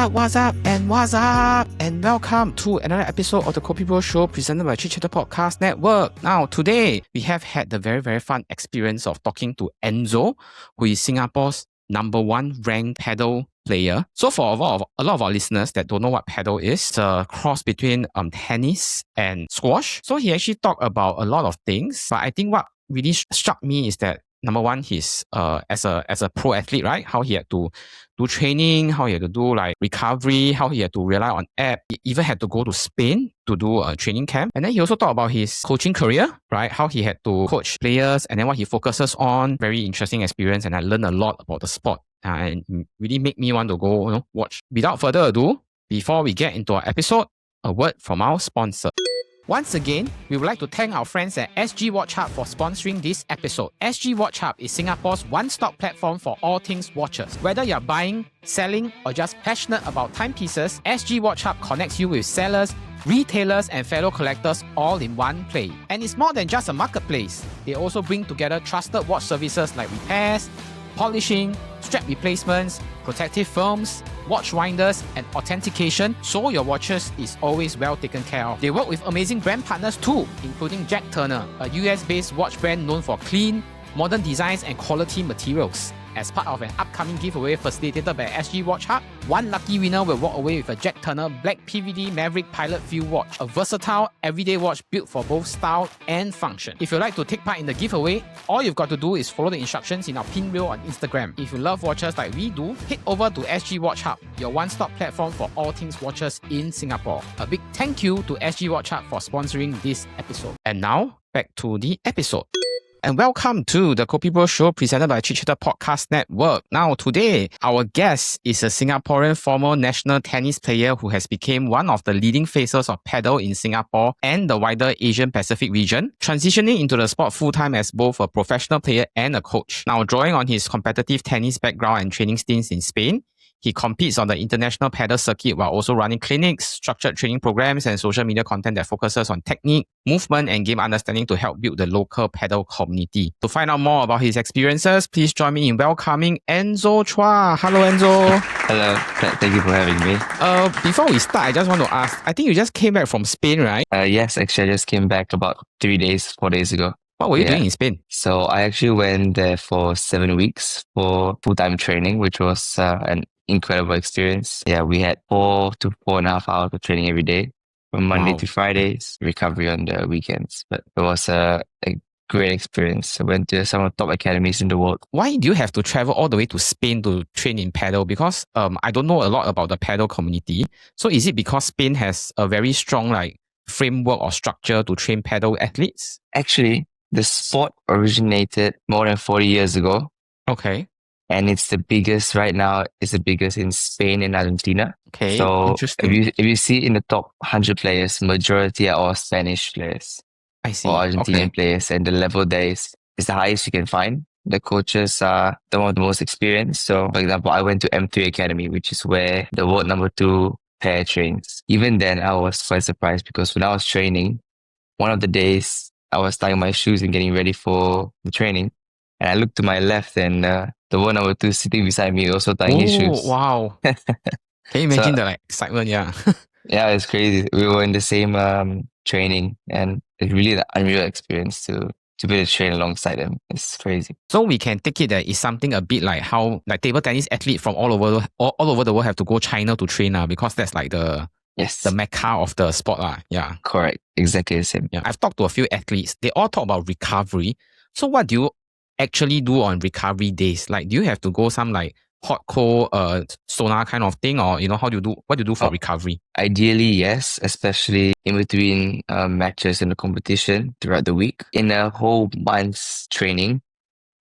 and what's up? And welcome to another episode of the KopiBros show presented by Chit Podcast Network. Now, today, we have had the very, very fun experience of talking to Enzo, who is Singapore's #1 ranked paddle player. So for a lot of our listeners that don't know what paddle is, it's a cross between tennis and squash. So he actually talked about a lot of things, but I think what really struck me is that #1, he's as a pro athlete, right? How he had to do training, how he had to do like recovery, how he had to rely on app. He even had to go to Spain to do a training camp. And then he also talked about his coaching career, right? How he had to coach players and then what he focuses on. Very interesting experience, and I learned a lot about the sport. And it really made me want to go, watch. Without further ado, before we get into our episode, a word from our sponsor. Once again, we would like to thank our friends at SgWatchHub for sponsoring this episode. SgWatchHub is Singapore's one-stop platform for all things watches. Whether you're buying, selling, or just passionate about timepieces, SgWatchHub connects you with sellers, retailers, and fellow collectors all in one place. And it's more than just a marketplace. They also bring together trusted watch services like repairs, polishing, strap replacements, protective films, watch winders, and authentication, so your watches is always well taken care of. They work with amazing brand partners too, including Jack Turner, a US-based watch brand known for clean, modern designs and quality materials. As part of an upcoming giveaway facilitated by SgWatchHub, one lucky winner will walk away with a Jack Turner Black PVD Maverick Pilot View watch, a versatile, everyday watch built for both style and function. If you'd like to take part in the giveaway, all you've got to do is follow the instructions in our pin reel on Instagram. If you love watches like we do, head over to SgWatchHub, your one-stop platform for all things watches in Singapore. A big thank you to SgWatchHub for sponsoring this episode. And now, back to the episode. And welcome to the KopiBros show presented by Chit Podcast Network. Now, today, our guest is a Singaporean former national tennis player who has become one of the leading faces of paddle in Singapore and the wider Asian Pacific region, transitioning into the sport full-time as both a professional player and a coach. Now, drawing on his competitive tennis background and training stints in Spain, he competes on the international paddle circuit while also running clinics, structured training programs, and social media content that focuses on technique, movement, and game understanding to help build the local paddle community. To find out more about his experiences, please join me in welcoming Enzo Chua. Hello, Enzo. Hello. Thank you for having me. Before we start, I just want to ask, I think you just came back from Spain, right? Yes, actually, I just came back about 4 days ago. What were you doing in Spain? So I actually went there for 7 weeks for full-time training, which was an incredible experience. Yeah, we had 4 to 4.5 hours of training every day from Monday to Fridays, recovery on the weekends. But it was a great experience. I went to some of the top academies in the world. Why do you have to travel all the way to Spain to train in paddle? Because I don't know a lot about the paddle community. So is it because Spain has a very strong framework or structure to train paddle athletes? Actually, the sport originated more than 40 years ago. Okay. And it's the biggest right now. It's the biggest in Spain and Argentina. Okay, so interesting. if you see in the top 100 players, majority are all Spanish players. I see. Or Argentinian players, and the level there is the highest you can find. The coaches are the one of the most experienced. So, for example, I went to M3 Academy, which is where the world #2 pair trains. Even then, I was quite surprised because when I was training, one of the days I was tying my shoes and getting ready for the training, and I looked to my left and the world #2 sitting beside me also tying his shoes. Wow. Can you imagine the excitement? Yeah. Yeah, it's crazy. We were in the same training, and it's really an unreal experience to be able to train alongside them. It's crazy. So we can take it that it's something a bit like how table tennis athletes from all over the world have to go China to train because that's the mecca of the sport. Yeah. Correct. Exactly the same. Yeah. I've talked to a few athletes. They all talk about recovery. So what do you actually do on recovery days? Do you have to go some hot, cold, sauna kind of thing, or what do you do for recovery? Ideally, yes, especially in between matches and the competition throughout the week. In a whole month's training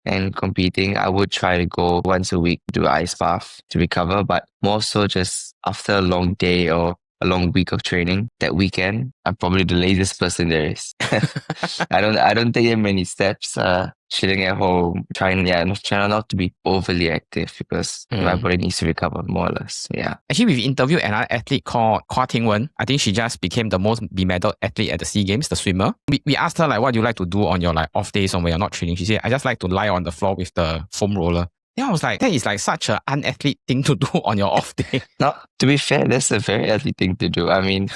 and competing, I would try to go once a week, do ice bath to recover, but more so just after a long day or a long week of training, that weekend, I'm probably the laziest person there is. I don't take that many steps. Chilling at home, trying not to be overly active because my body needs to recover more or less. Yeah. Actually, we've interviewed another athlete called Kwa Ting Wen. I think she just became the most bemedaled athlete at the SEA Games, the swimmer. We asked her what do you like to do on your off days or when you're not training. She said, I just like to lie on the floor with the foam roller Then I was like, that is like such an unathlete thing to do on your off day. Now, to be fair, that's a very athlete thing to do. I mean,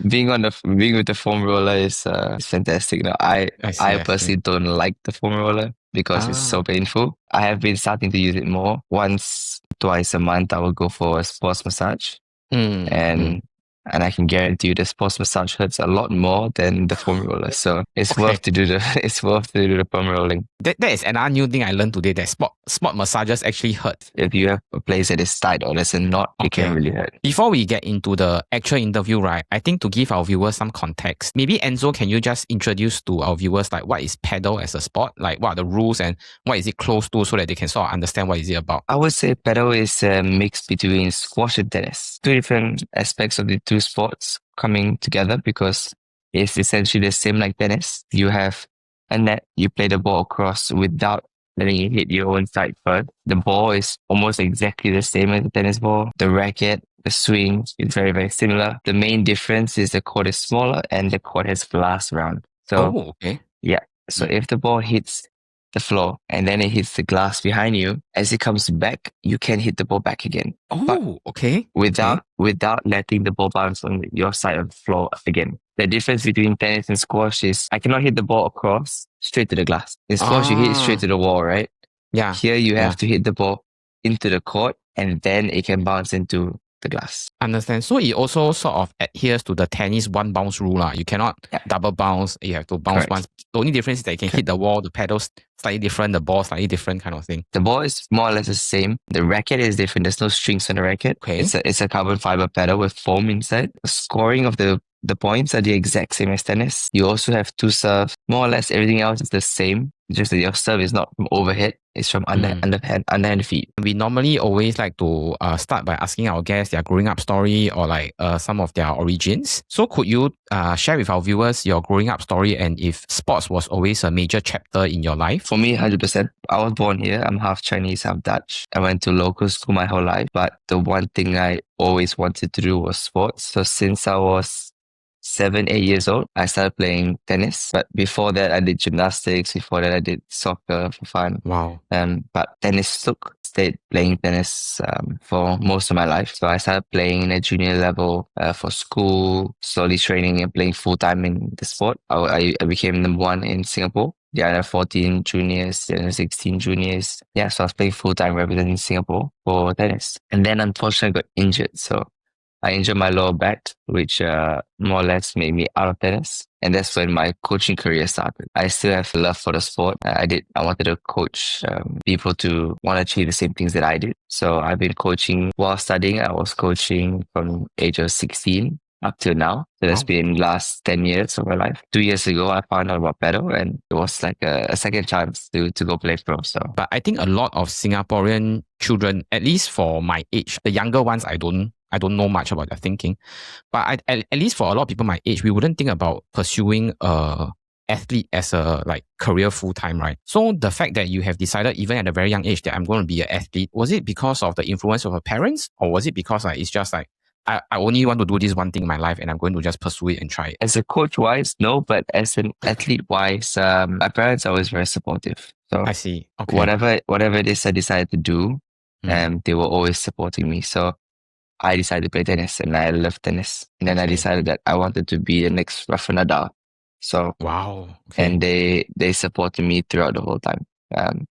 being with the foam roller is fantastic. Now, I I see. personally don't like the foam roller because it's so Ah. painful. I have been starting to use it more. Once, twice a month, I will go for a sports massage, and and I can guarantee you the sports massage hurts a lot more than the foam roller. So it's Okay. worth to do the it's worth to do the foam rolling. That is another new thing I learned today, that sport massages actually hurt. If you have a place that is tight or there's a knot, it can really hurt. Before we get into the actual interview, right, I think to give our viewers some context, maybe Enzo, can you just introduce to our viewers like what is paddle as a sport? Like what are the rules and what is it close to, so that they can sort of understand what is it about? I would say paddle is a mix between squash and tennis. Two different aspects of the two sports coming together because it's essentially the same like tennis. You have a net, you play the ball across without letting it hit your own side first. The ball is almost exactly the same as the tennis ball. The racket, the swing is very, very similar. The main difference is the court is smaller and the court has glass around. So yeah. So if the ball hits the floor and then it hits the glass behind you, as it comes back, you can hit the ball back again. But without letting the ball bounce on your side of the floor again. The difference between tennis and squash is I cannot hit the ball across straight to the glass. In squash, you hit it straight to the wall, right? Yeah. Here you have to hit the ball into the court and then it can bounce into the glass. Understand. So it also sort of adheres to the tennis one bounce rule. You cannot double bounce. You have to bounce once. The only difference is that you can hit the wall, the pedals slightly different, the ball slightly different kind of thing. The ball is more or less the same. The racket is different. There's no strings on the racket. It's a carbon fiber paddle with foam inside. The scoring of the points are the exact same as tennis. You also have two serves. More or less everything else is the same. Just that your serve is not from overhead. It's from underhand feet. We normally always like to start by asking our guests their growing up story or like some of their origins. So could you share with our viewers your growing up story and if sports was always a major chapter in your life? For me, 100%. I was born here. I'm half Chinese, half Dutch. I went to local school my whole life, but the one thing I always wanted to do was sports. So since I was 7, 8 years old, I started playing tennis. But before that, I did gymnastics. Before that, I did soccer for fun. Wow. But tennis took. Stayed playing tennis for most of my life. So I started playing in a junior level for school, slowly training and playing full time in the sport. I became number 1 in Singapore. The under 14 juniors, the under 16 juniors. Yeah, so I was playing full time representing Singapore for tennis. And then unfortunately I got injured. So I injured my lower back, which more or less made me out of tennis. And that's when my coaching career started. I still have love for the sport. I wanted to coach people to want to achieve the same things that I did. So I've been coaching while studying. I was coaching from age of 16 up till now. So that's been last 10 years of my life. 2 years ago, I found out about paddle and it was like a second chance to go play pro. So, but I think a lot of Singaporean children, at least for my age, the younger ones, I don't know much about their thinking, but at least for a lot of people my age, we wouldn't think about pursuing a athlete as a like career full time, right? So the fact that you have decided even at a very young age that I'm going to be an athlete, was it because of the influence of your parents, or was it because it's just like I only want to do this one thing in my life and I'm going to just pursue it and try it? As a coach wise, no, but as an athlete wise, my parents are always very supportive. So I see. Okay. Whatever it is I decided to do, they were always supporting me. So I decided to play tennis and I love tennis. And then I decided that I wanted to be the next Rafa Nadal. So and they supported me throughout the whole time.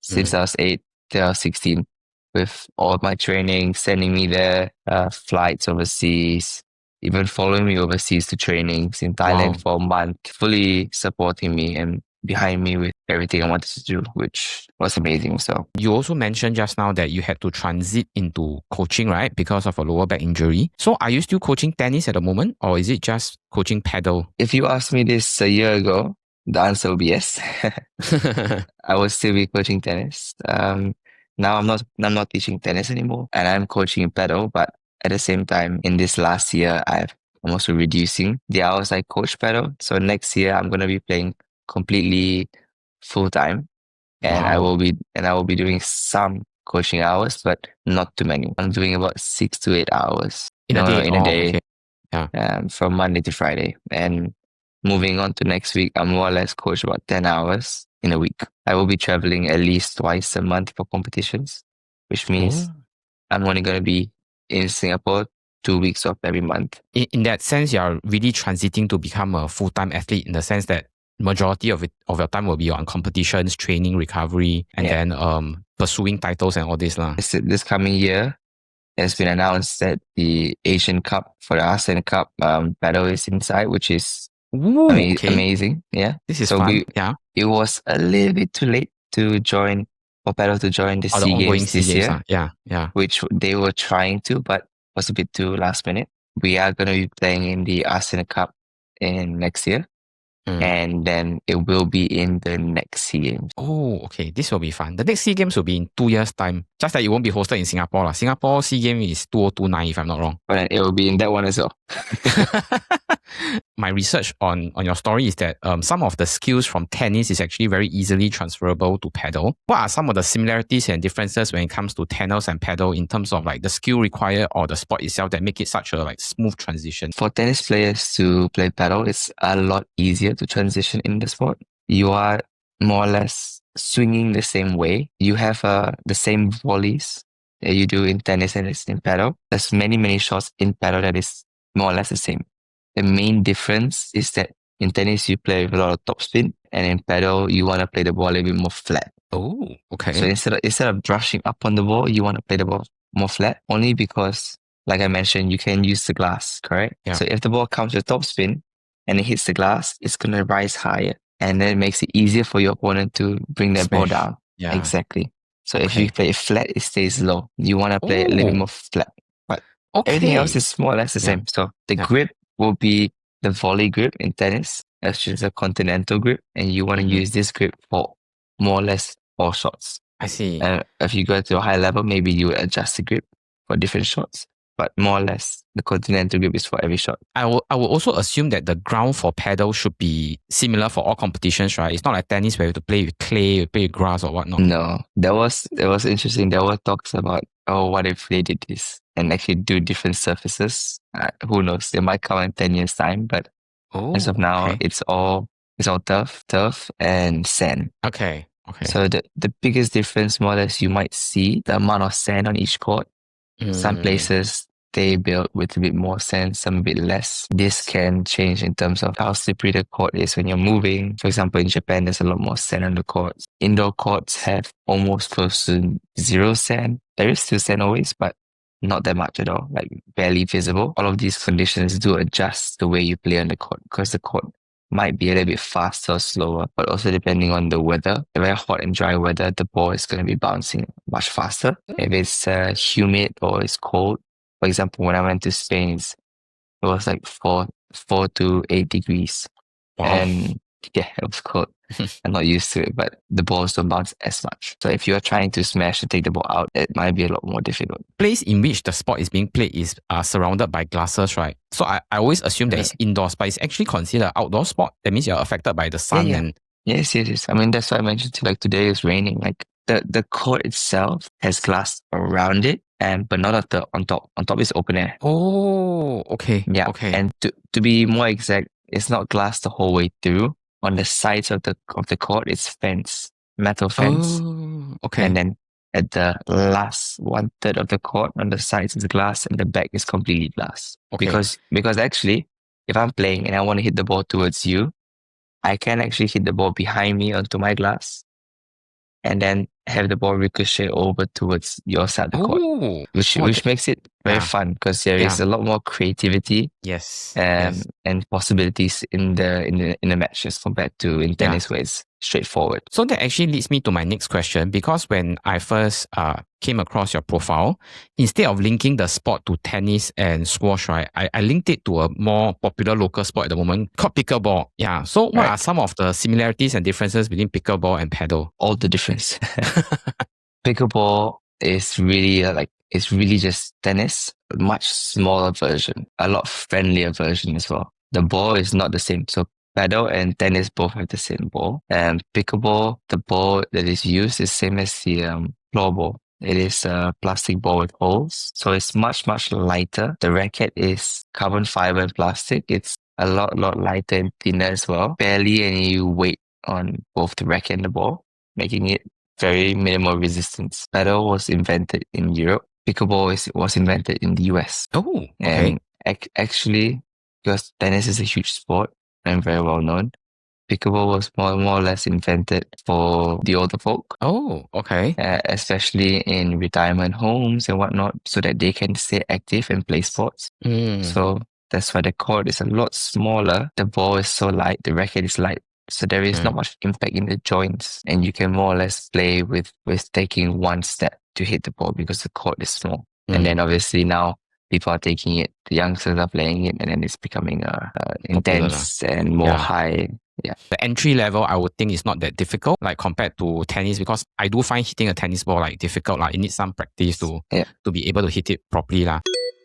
Since I was 8 till I was 16, with all my training, sending me there, flights overseas, even following me overseas to trainings in Thailand for a month, fully supporting me and behind me with everything I wanted to do, which was amazing. So you also mentioned just now that you had to transit into coaching, right? Because of a lower back injury. So are you still coaching tennis at the moment, or is it just coaching paddle? If you asked me this a year ago, the answer would be yes. I would still be coaching tennis. Now I'm not teaching tennis anymore, and I'm coaching paddle. But at the same time, in this last year, I'm also reducing the hours I coach paddle. So next year, I'm gonna be playing completely full time, and I will be doing some coaching hours, but not too many. I'm doing about 6 to 8 hours in a day. Okay. Yeah. From Monday to Friday, and moving on to next week, I'm more or less coach about 10 hours in a week. I will be traveling at least twice a month for competitions. which means I'm only going to be in Singapore 2 weeks of every month. In that sense, you're really transiting to become a full-time athlete in the sense that majority of your time will be on competitions, training, recovery, and then pursuing titles and all this lah. This coming year, it's been announced that the Asian Cup for the ASEAN Cup battle is inside, which is amazing. Yeah, this is fun. It was a little bit too late to join for Padel to join the SEA Games this year. Yeah. Which they were trying to, but was a bit too last minute. We are going to be playing in the ASEAN Cup in next year. And then it will be in the next SEA Games. Oh, okay. This will be fun. The next SEA Games will be in 2 years' time. Just that it won't be hosted in Singapore. Singapore SEA Games is 2029, if I'm not wrong. But it will be in that one as well. My research on your story is that some of the skills from tennis is actually very easily transferable to padel. What are some of the similarities and differences when it comes to tennis and padel in terms of like the skill required or the sport itself that make it such a like smooth transition? For tennis players to play padel, it's a lot easier to transition in the sport. You are more or less swinging the same way. You have the same volleys that you do in tennis and it's in padel. There's many shots in padel that is more or less the same. The main difference is that in tennis, you play with a lot of topspin, and in padel, you want to play the ball a little bit more flat. Oh, okay. So instead of brushing up on the ball, you want to play the ball more flat, only because, like I mentioned, you can use the glass, correct? Yeah. So if the ball comes with topspin and it hits the glass, it's going to rise higher, and then it makes it easier for your opponent to bring that ball down. Yeah. Exactly. So if you play it flat, it stays low. You want to play it a little bit more flat. But everything else is more or less the same. So the grip will be the volley grip in tennis, which is a continental grip, and you want to use this grip for more or less all shots. I see. If you go to a high level, maybe you would adjust the grip for different shots, but more or less the continental grip is for every shot. I will also assume that the ground for padel should be similar for all competitions, right? It's not like tennis where you have to play with clay, you play with grass or whatnot. No, that was interesting. There were talks about, what if they did this and actually do different surfaces? Who knows? They might come in 10 years' time, but as of now, it's all turf and sand. Okay. So the biggest difference, more or less, you might see the amount of sand on each court. Some places they build with a bit more sand, some a bit less. This can change in terms of how slippery the court is when you're moving. For example, in Japan, there's a lot more sand on the courts. Indoor courts have almost close to zero sand. There is still sand always, but not that much at all, like barely visible. All of these conditions do adjust the way you play on the court, because the court might be a little bit faster or slower, but also depending on the weather. If very hot and dry weather, the ball is going to be bouncing much faster. If it's humid or it's cold, for example, when I went to Spain, it was like 4 to 8 degrees. Wow. And yeah, it was cold. I'm not used to it, but the balls don't bounce as much. So if you're trying to smash and take the ball out, it might be a lot more difficult. Place in which the sport is being played is surrounded by glasses, right? So I always assume that it's indoors, but it's actually considered an outdoor sport. That means you're affected by the sun. Yeah. And Yes. I mean, that's why I mentioned to like today is raining. Like the court itself has glass around it, but not on top. On top is open air. Oh, okay. Yeah. Okay. And to be more exact, it's not glass the whole way through. On the sides of the court, it's fence, metal fence. Oh, okay. And then at the last 1/3 of the court, on the sides is glass, and the back is completely glass. Okay. Because actually, if I'm playing and I want to hit the ball towards you, I can actually hit the ball behind me onto my glass, and then have the ball ricochet over towards your side of the court, which makes it very fun, because there is a lot more creativity, and possibilities in the matches compared to in tennis where it's straightforward. So that actually leads me to my next question, because when I first came across your profile, instead of linking the sport to tennis and squash, right, I linked it to a more popular local sport at the moment called pickleball. Yeah. So what are some of the similarities and differences between pickleball and padel? All the difference. Pickleball is really it's really just tennis, a much smaller version, a lot friendlier version as well. The ball is not the same. So padel and tennis both have the same ball. And pickleball, the ball that is used is same as the floor ball. It is a plastic ball with holes. So it's much lighter. The racket is carbon fiber and plastic. It's a lot lighter and thinner as well. Barely any weight on both the racket and the ball, making it very minimal resistance. Paddle was invented in Europe. Pickleball was invented in the US. Oh, okay. And actually, because tennis is a huge sport and very well known, pickleball was more or less invented for the older folk, Oh, okay. especially in retirement homes and whatnot, so that they can stay active and play sports. So that's why the court is a lot smaller. The ball is so light, the racket is light. So there is not much impact in the joints, and you can more or less play with taking one step to hit the ball because the court is small. And then obviously now people are taking it, the youngsters are playing it, and then it's becoming intense and more high. Yeah. The entry level, I would think, is not that difficult, like compared to tennis, because I do find hitting a tennis ball like difficult. Like it needs some practice to be able to hit it properly.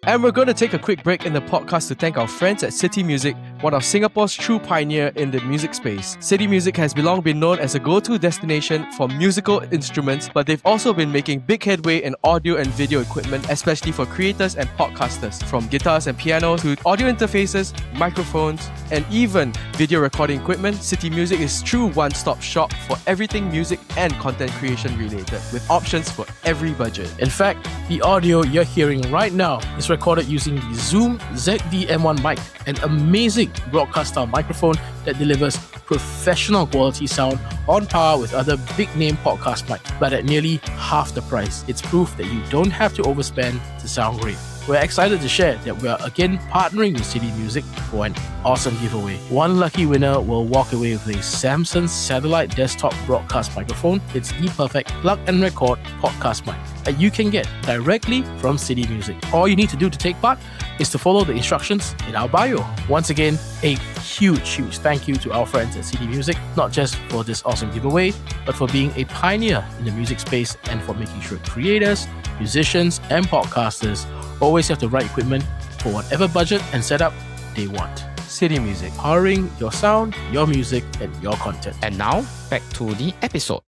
And we're going to take a quick break in the podcast to thank our friends at CityMusic, one of Singapore's true pioneer in the music space. CityMusic has long been known as a go-to destination for musical instruments, but they've also been making big headway in audio and video equipment, especially for creators and podcasters. From guitars and pianos to audio interfaces, microphones, and even video recording equipment, CityMusic is true one-stop shop for everything music and content creation related, with options for every budget. In fact, the audio you're hearing right now is recorded using the Zoom ZD-M1 mic, an amazing broadcast-style microphone that delivers professional quality sound on par with other big-name podcast mics, but at nearly half the price. It's proof that you don't have to overspend to sound great. We're excited to share that we are again partnering with CityMusic for an awesome giveaway. One lucky winner will walk away with a Samsung satellite desktop broadcast microphone. It's the perfect plug and record podcast mic that you can get directly from CityMusic. All you need to do to take part is to follow the instructions in our bio. Once again, a huge thank you to our friends at CityMusic, not just for this awesome giveaway, but for being a pioneer in the music space and for making sure creators, musicians, and podcasters always have the right equipment for whatever budget and setup they want. CityMusic, powering your sound, your music, and your content. And now, back to the episode.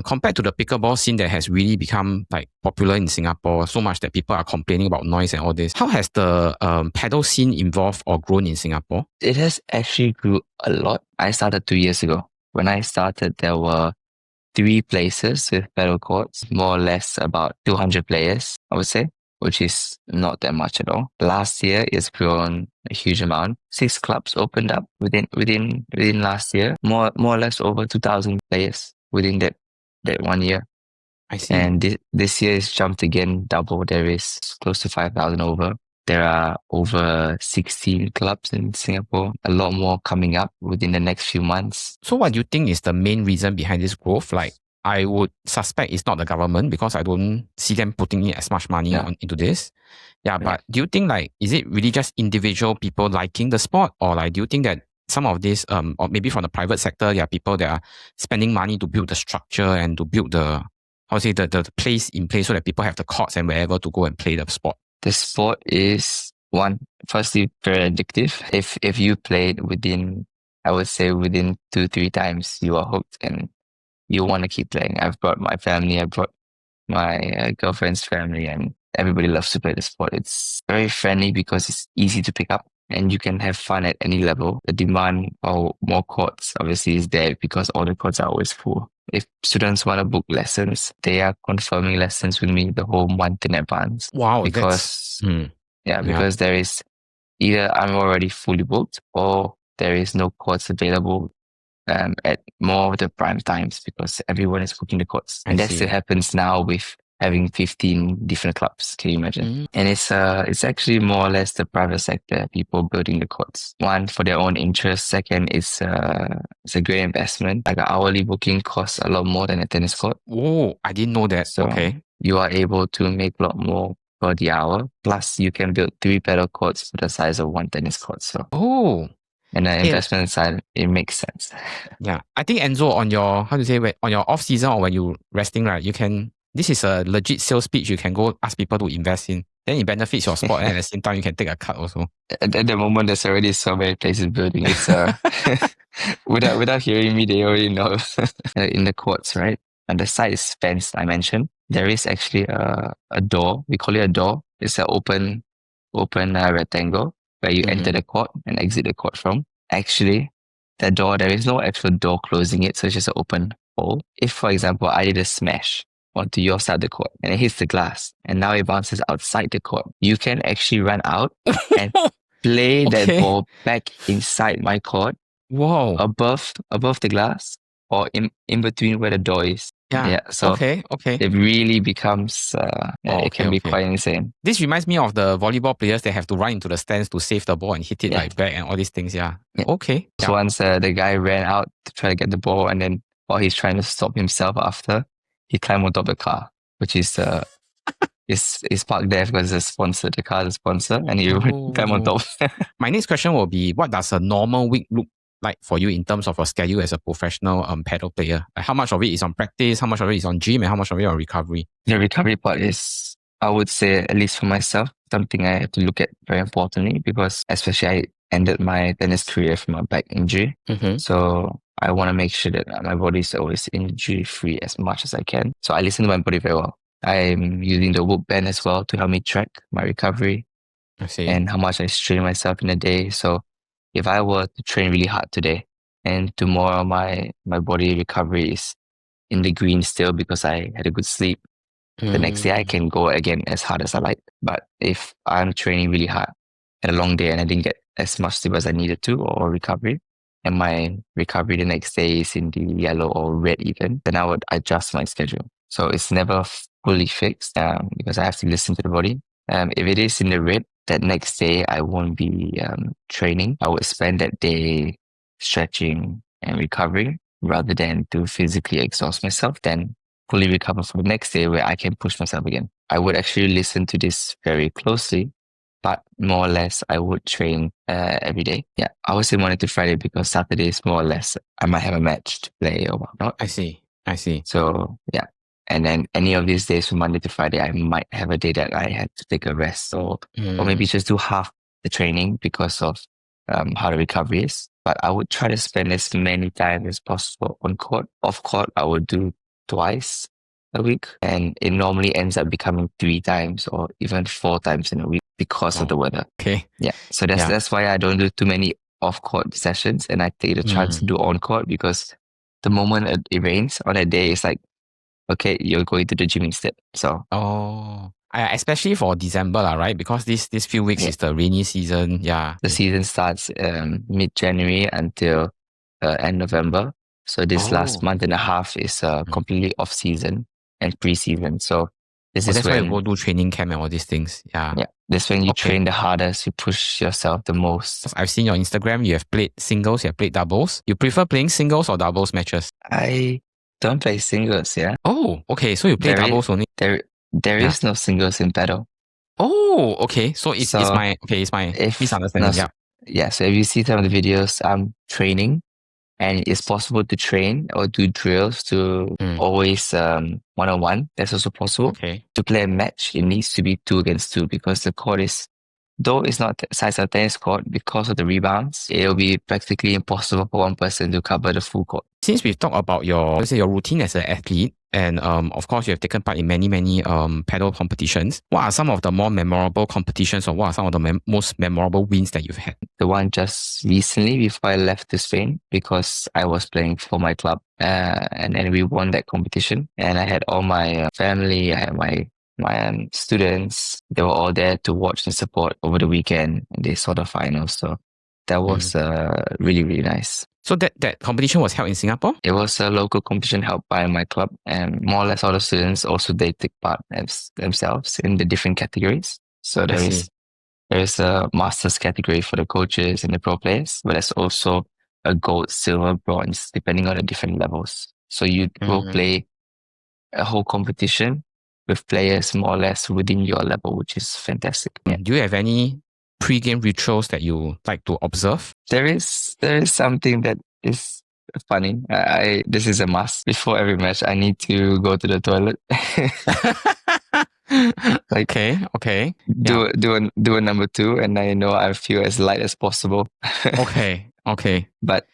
Compared to the pickleball scene that has really become like popular in Singapore, so much that people are complaining about noise and all this, how has the paddle scene evolved or grown in Singapore? It has actually grew a lot. I started 2 years ago. When I started, there were 3 places with paddle courts, more or less about 200 players, I would say, which is not that much at all. Last year, it's grown a huge amount. 6 clubs opened up within last year, more or less over 2,000 players within that 1 year. I see. And this year is jumped again, double. There is close to 5,000 over. There are over 16 clubs in Singapore, a lot more coming up within the next few months. So what do you think is the main reason behind this growth? Like, I would suspect it's not the government because I don't see them putting in as much money into this. But do you think like, is it really just individual people liking the sport, or like, do you think that some of this, or maybe from the private sector, people that are spending money to build the structure and to build the place in place so that people have the courts and wherever to go and play the sport? The sport is firstly very addictive. If you play it within 2-3 times, you are hooked and you want to keep playing. I've brought my family, I brought my girlfriend's family, and everybody loves to play the sport. It's very friendly because it's easy to pick up and you can have fun at any level. The demand for more courts obviously is there because all the courts are always full. If students want to book lessons, they are confirming lessons with me the whole month in advance. Wow. Because there is either I'm already fully booked or there is no courts available at more of the prime times because everyone is booking the courts. And that still happens now with having 15 different clubs. Can you imagine? And it's actually more or less the private sector, people building the courts. One, for their own interest. Second, it's a great investment. Like an hourly booking costs a lot more than a tennis court. Oh, I didn't know that. So okay. You are able to make a lot more per the hour. Plus, you can build 3 paddle courts for the size of 1 tennis court. So and the investment side, it makes sense. Yeah. I think Enzo, on your, on your off season or when you're resting, right, this is a legit sales pitch you can go ask people to invest in. Then it benefits your sport and at the same time you can take a cut also. At the moment, there's already so many places building. It's without hearing me, they already know. In the courts, right? And the side is fenced, I mentioned. There is actually a door. We call it a door. It's an open rectangle where you enter the court and exit the court from. Actually, that door, there is no actual door closing it, so it's just an hole, if, for example, I did a smash onto your side of the court and it hits the glass and now it bounces outside the court, you can actually run out and play that Okay. ball back inside my court, Wow. above the glass or in between where the door is. Yeah. So Okay. it really becomes, it can be okay. quite insane. This reminds me of the volleyball players that have to run into the stands to save the ball and hit it Yeah. like back and all these things. Yeah. Yeah. Okay. So once the guy ran out to try to get the ball, and then while he's trying to stop himself after, he climbed on top of the car, which is is parked there because it's a sponsor. The car is a sponsor, and he climbed on top. My next question will be, what does a normal week look like for you in terms of your schedule as a professional paddle player? Like how much of it is on practice, how much of it is on gym, and how much of it on recovery? The recovery part is, I would say, at least for myself, something I have to look at very importantly, because especially I ended my tennis career from a back injury. Mm-hmm. So I want to make sure that my body is always injury free as much as I can. So I listen to my body very well. I'm using the Whoop band as well to help me track my recovery I see. and how much I strain myself in a day. So if I were to train really hard today and tomorrow my body recovery is in the green still because I had a good sleep, the next day I can go again as hard as I like. But if I'm training really hard and a long day and I didn't get as much sleep as I needed to or recovery, and my recovery the next day is in the yellow or red even, then I would adjust my schedule. So it's never fully fixed because I have to listen to the body. If it is in the red, that next day I won't be training. I would spend that day stretching and recovering rather than to physically exhaust myself, then fully recover for the next day where I can push myself again. I would actually listen to this very closely, but more or less I would train every day. Yeah, I would say Monday to Friday because Saturday is more or less I might have a match to play or whatnot. I see. So yeah. And then any of these days from Monday to Friday, I might have a day that I had to take a rest or maybe just do half the training because of how the recovery is. But I would try to spend as many time as possible on court. Off court, I would do twice a week. And it normally ends up becoming 3 times or even 4 times in a week because of the weather. Okay. Yeah. So that's why I don't do too many off-court sessions and I take the chance to do on-court because the moment it rains on that day, it's like, okay, you're going to the gym instead. So especially for December, right? Because this few weeks is the rainy season. Yeah. The season starts mid-January until end November. So this last month and a half is completely off season and pre-season. So that's why you go do training camp and all these things. Yeah. Yeah. That's when you train the hardest, you push yourself the most. I've seen your Instagram, you have played singles, you have played doubles. You prefer playing singles or doubles matches? I don't play singles, yeah. Oh, okay. So you play doubles only? There is no singles in padel. Oh, okay. So it's my misunderstanding. Yeah. So if you see some of the videos, I'm training and it's possible to train or do drills to always one-on-one. That's also possible. Okay. To play a match, it needs to be 2 against 2 because the court is, though it's not the size of a tennis court, because of the rebounds, it'll be practically impossible for one person to cover the full court. Since we've talked about your routine as an athlete, and of course you have taken part in many paddle competitions, what are some of the more memorable competitions or what are some of the most memorable wins that you've had? The one just recently before I left to Spain because I was playing for my club and then we won that competition and I had all my family, I had my students, they were all there to watch and support over the weekend and they saw the finals. So that was really, really nice. So that competition was held in Singapore? It was a local competition held by my club and more or less all the students also they take part themselves in the different categories. So there is a masters category for the coaches and the pro players, but there's also a gold, silver, bronze, depending on the different levels. So you will play a whole competition with players more or less within your level, which is fantastic. Yeah. Do you have any pre-game rituals that you like to observe? There is something that is funny. This is a must. Before every match, I need to go to the toilet. Okay. Do a number 2, and I know I feel as light as possible. Okay. But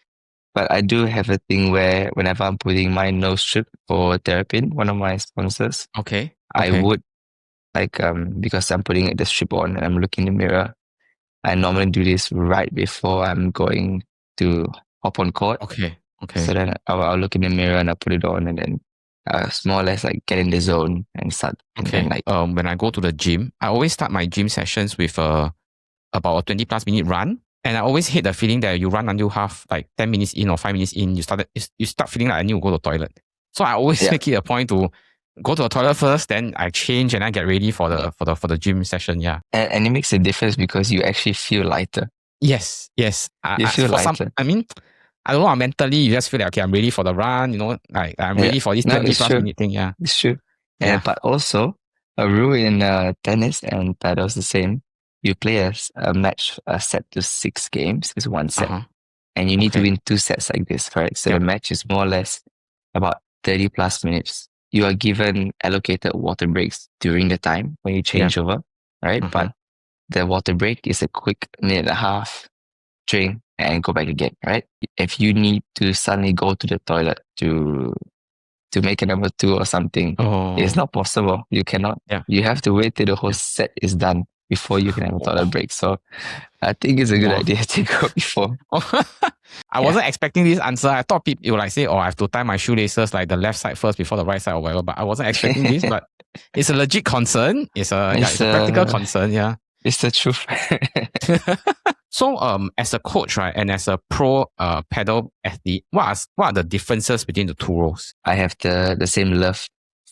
I do have a thing where whenever I'm putting my nose strip for Terrapin, one of my sponsors, I would because I'm putting the strip on and I'm looking in the mirror. I normally do this right before I'm going to hop on court. Okay. Okay. So then I'll look in the mirror and I'll put it on, and then it's more or less like get in the zone and start. And Okay. then like When I go to the gym, I always start my gym sessions with about a 20+ minute run. And I always hate the feeling that you run until half, like 10 minutes in or 5 minutes in, you start feeling like I need to go to the toilet. So I always make it a point to go to the toilet first, then I change and I get ready for the gym session. Yeah. and it makes a difference because you actually feel lighter. Yes. You feel lighter. I don't know, mentally you just feel like, okay, I'm ready for the run, like I'm ready for this 20+ minute thing. Yeah. It's true. Yeah. But also a rule in tennis and paddle is the same. You play a match set to 6 games. It's one set. And you need to win 2 sets like this, correct? So the match is more or less about 30+ minutes. You are given allocated water breaks during the time when you change over, right? But the water break is a quick minute and a half, drink, and go back again, right? If you need to suddenly go to the toilet to make a number 2 or something, it's not possible. You cannot. Yeah. You have to wait till the whole set is done before you can have a toilet break. So I think it's a good idea to go before. I wasn't expecting this answer. I thought people would like say, I have to tie my shoelaces like the left side first before the right side or whatever. But I wasn't expecting this. But it's a legit concern. It's a practical concern. Yeah. It's the truth. So, as a coach, right, and as a pro paddle athlete, what are the differences between the 2 roles? I have the same love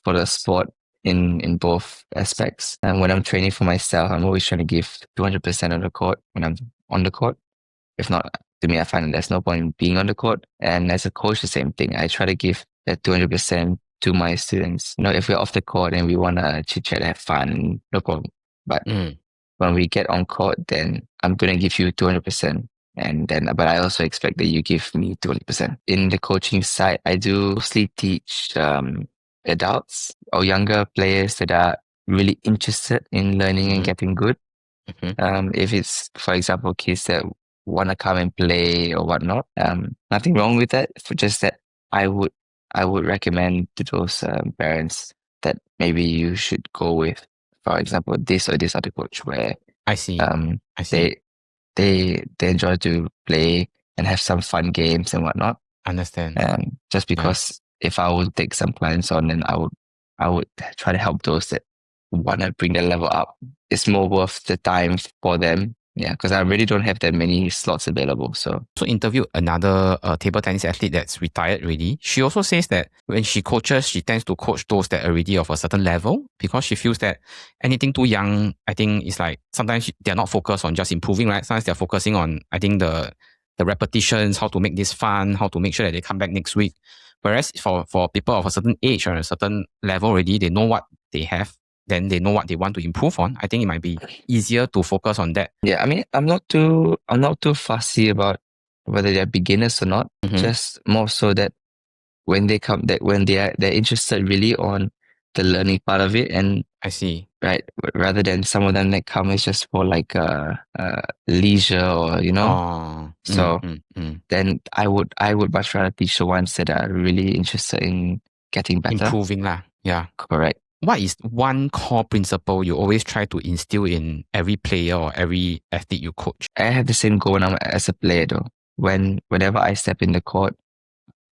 for the sport in both aspects. And when I'm training for myself, I'm always trying to give 200% on the court when I'm on the court. If not, to me, I find that there's no point in being on the court. And as a coach, the same thing. I try to give that 200% to my students. If we're off the court and we want to chit chat, have fun, no problem. But when we get on court, then I'm going to give you 200%. But I also expect that you give me 200%. In the coaching side, I do mostly teach adults or younger players that are really interested in learning and getting good. If it's, for example, kids that want to come and play or whatnot, nothing wrong with that. For just that, I would recommend to those parents that maybe you should go with, for example, this or this other coach where I see. They enjoy to play and have some fun games and whatnot. Understand. Just because if I would take some clients on, then I would try to help those that want to bring their level up. It's more worth the time for them. Yeah, because I really don't have that many slots available. So interviewed another table tennis athlete that's retired already. She also says that when she coaches, she tends to coach those that are already of a certain level because she feels that anything too young, I think it's like sometimes they're not focused on just improving, right? Sometimes they're focusing on, I think, the repetitions, how to make this fun, how to make sure that they come back next week. Whereas for people of a certain age or a certain level already, they know what they have, then they know what they want to improve on. I think it might be easier to focus on that. Yeah, I mean, I'm not too fussy about whether they're beginners or not. Just more so that when they come, that when they're interested really on the learning part of it, and I see, right, rather than some of them that come is just for like leisure or So then I would much rather teach the ones that are really interested in getting better, improving lah. Yeah, correct. What is one core principle you always try to instill in every player or every athlete you coach? I have the same goal when I'm as a player though. Whenever I step in the court,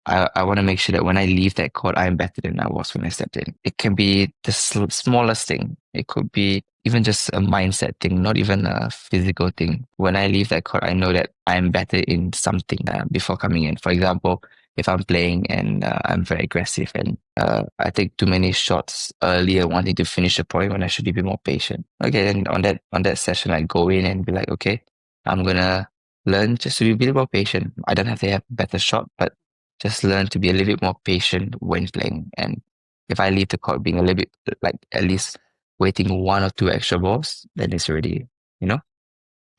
I want to make sure that when I leave that court, I am better than I was when I stepped in. It can be the smallest thing. It could be even just a mindset thing, not even a physical thing. When I leave that court, I know that I'm better in something before coming in. For example, if I'm playing and I'm very aggressive and I take too many shots earlier wanting to finish a point when I should be more patient. Okay, then on that session, I go in and be like, okay, I'm going to learn just to be a bit more patient. I don't have to have a better shot, but just learn to be a little bit more patient when playing. And if I leave the court being a little bit like at least waiting 1 or 2 extra balls, then it's already, And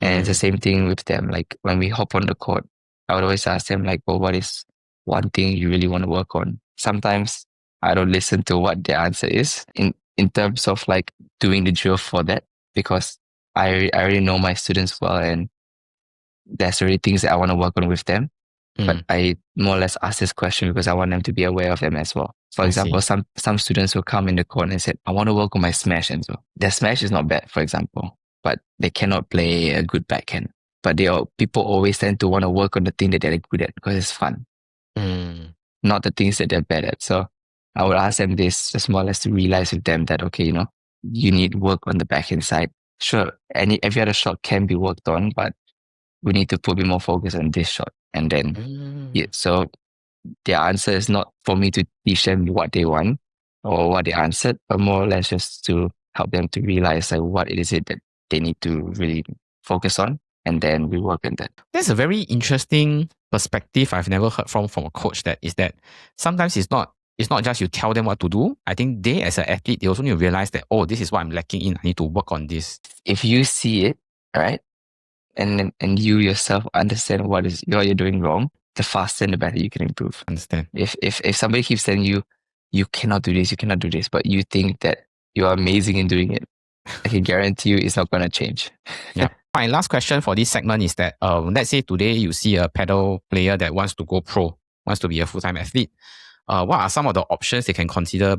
it's the same thing with them. Like when we hop on the court, I would always ask them like, well, what is one thing you really want to work on? Sometimes I don't listen to what their answer is in terms of like doing the drill for that, because I already know my students well and there's already things that I want to work on with them. But I more or less ask this question because I want them to be aware of them as well. For example, some students will come in the court and say, I want to work on my smash, Enzo. Their smash is not bad, for example, but they cannot play a good backhand. But people always tend to want to work on the thing that they're good at because it's fun. not the things that they're bad at. So I would ask them this just more or less to realize with them that, okay, you need work on the backhand side. Sure, every other shot can be worked on, but we need to put a bit more focus on this shot. And then, so their answer is not for me to teach them what they want or what they answered, but more or less just to help them to realize like what it is that they need to really focus on. And then we work on that. That's a very interesting perspective I've never heard from a coach, that sometimes it's not just you tell them what to do. I think they, as an athlete, they also need to realize that, oh, this is what I'm lacking in. I need to work on this. If you see it, right, and you yourself understand what you're doing wrong, the faster and the better you can improve. Understand. If somebody keeps telling you, you cannot do this, but you think that you are amazing in doing it, I can guarantee you it's not going to change. Yeah. My last question for this segment is that, let's say today you see a paddle player that wants to go pro, wants to be a full-time athlete. What are some of the options they can consider?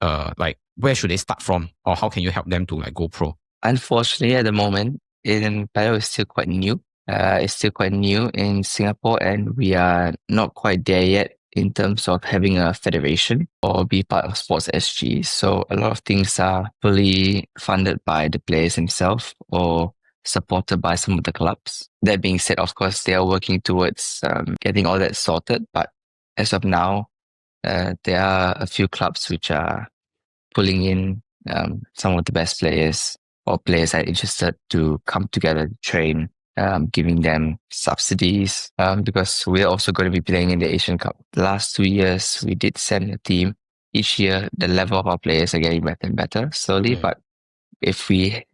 Like where should they start from, or how can you help them to like go pro? Unfortunately, at the moment, paddle is still quite new. It's still quite new in Singapore, and we are not quite there yet in terms of having a federation or be part of Sports SG. So a lot of things are fully funded by the players themselves or supported by some of the clubs. That being said, of course, they are working towards getting all that sorted. But as of now, there are a few clubs which are pulling in some of the best players or players that are interested to come together to train, giving them subsidies because we're also going to be playing in the Asian Cup. The last 2 years, we did send a team. Each year, the level of our players are getting better and better slowly. But if we,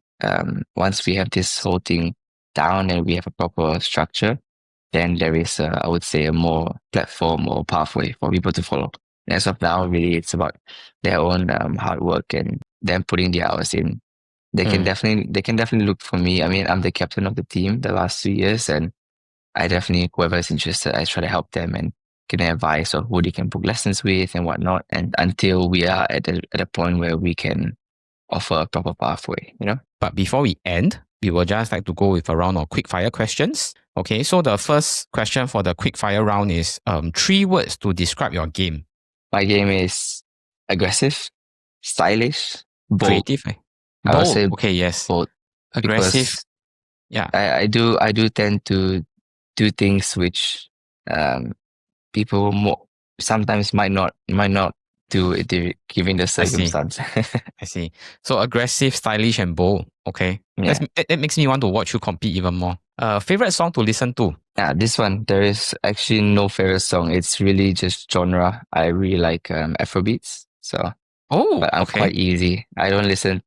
once we have this whole thing down and we have a proper structure, then there is, I would say, a more platform or pathway for people to follow. And as of now, really, it's about their own hard work and them putting the hours in. They can definitely look for me. I mean, I'm the captain of the team the last 2 years, and I definitely, whoever is interested, I try to help them and give them advice on who they can book lessons with and whatnot. And until we are at a point where we can offer a proper pathway, But before we end, we will just like to go with a round of quickfire questions. Okay, so the first question for the quickfire round is 3 words to describe your game. My game is aggressive, stylish, bold. Creative. I would say okay, yes. bold. Aggressive. Yeah. I do tend to do things which people sometimes might not do it given the circumstance. I see. So aggressive, stylish, and bold. Okay. Yeah. That makes me want to watch you compete even more. Favorite song to listen to? Yeah, this one, there is actually no favorite song. It's really just genre. I really like Afrobeats. So, but I'm quite easy. I don't listen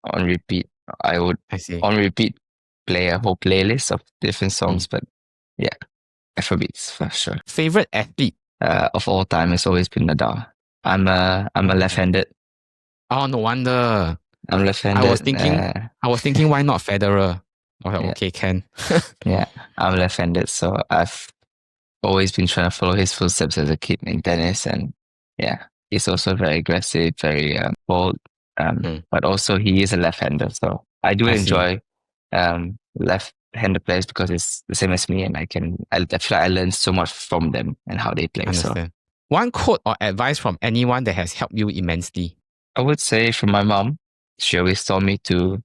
on repeat. I would on repeat play a whole playlist of different songs. But yeah, Afrobeats for sure. Favorite athlete? Of all time has always been Nadal. I'm a left-handed. Oh, no wonder. I'm left-handed. I was thinking, why not Federer? Okay, Ken. Yeah, I'm left-handed, so I've always been trying to follow his footsteps as a kid in tennis, and yeah, he's also very aggressive, very bold, but also he is a left-hander, so I do enjoy left-handed players because it's the same as me, and I feel like I learn so much from them and how they play. Understand. So, one quote or advice from anyone that has helped you immensely? I would say from my mom. She always told me to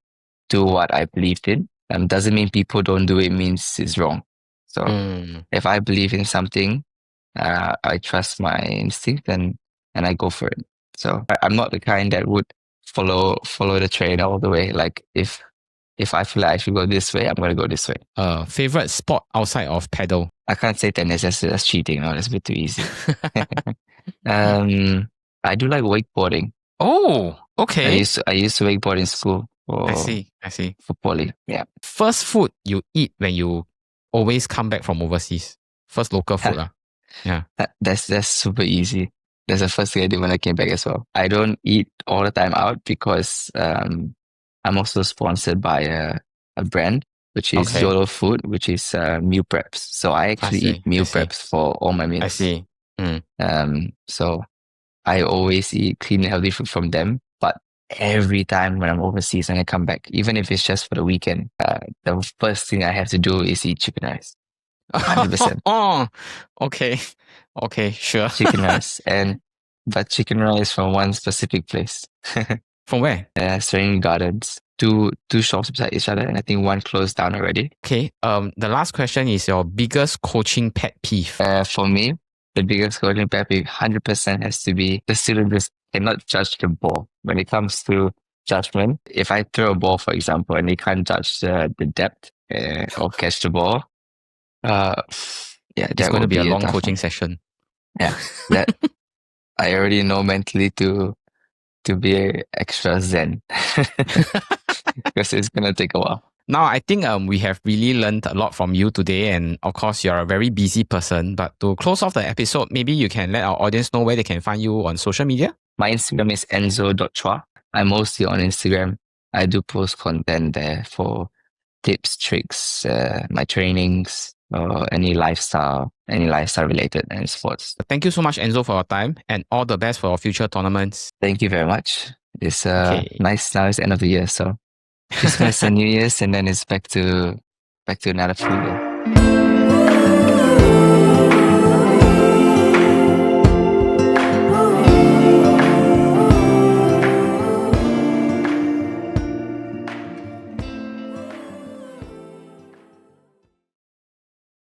do what I believed in. Doesn't mean people don't do it, means it's wrong. So if I believe in something, I trust my instinct and I go for it. So I'm not the kind that would follow the train all the way. Like if I feel like I should go this way, I'm going to go this way. Favorite sport outside of paddle? I can't say tennis. That's cheating. No, that's a bit too easy. I do like wakeboarding. Oh, okay. I used to wakeboard in school. I see. For poly, yeah. First food you eat when you always come back from overseas? First local food. Yeah. That's super easy. That's the first thing I did when I came back as well. I don't eat all the time out because I'm also sponsored by a brand, which is YOLO Food, which is meal preps. So I actually eat meal preps for all my meals. I see. So I always eat clean and healthy food from them. But every time when I'm overseas and I come back, even if it's just for the weekend, the first thing I have to do is eat chicken rice. 100%. Oh, okay. Okay, sure. Chicken rice. But chicken rice from one specific place. From where? Serangoon Gardens. Two shops beside each other, and I think one closed down already. Okay. The last question is your biggest coaching pet peeve. For me, the biggest coaching pet peeve 100% has to be the student just cannot judge the ball. When it comes to judgment, if I throw a ball, for example, and they can't judge the depth or catch the ball, yeah, It's that going to would be a long tough coaching one. session. Yeah, that I already know mentally to be extra zen because it's gonna take a while. Now, I think we have really learned a lot from you today, and of course, you're a very busy person. But to close off the episode, maybe you can let our audience know where they can find you on social media. My Instagram is Enzo.Chua. I'm mostly on Instagram. I do post content there for tips, tricks, my trainings, or any lifestyle related and sports. Thank you so much, Enzo, for your time, and all the best for your future tournaments. Thank you very much. It's Okay. nice now. It's the end of the year, so Christmas and New Year's, and then it's back to another full year.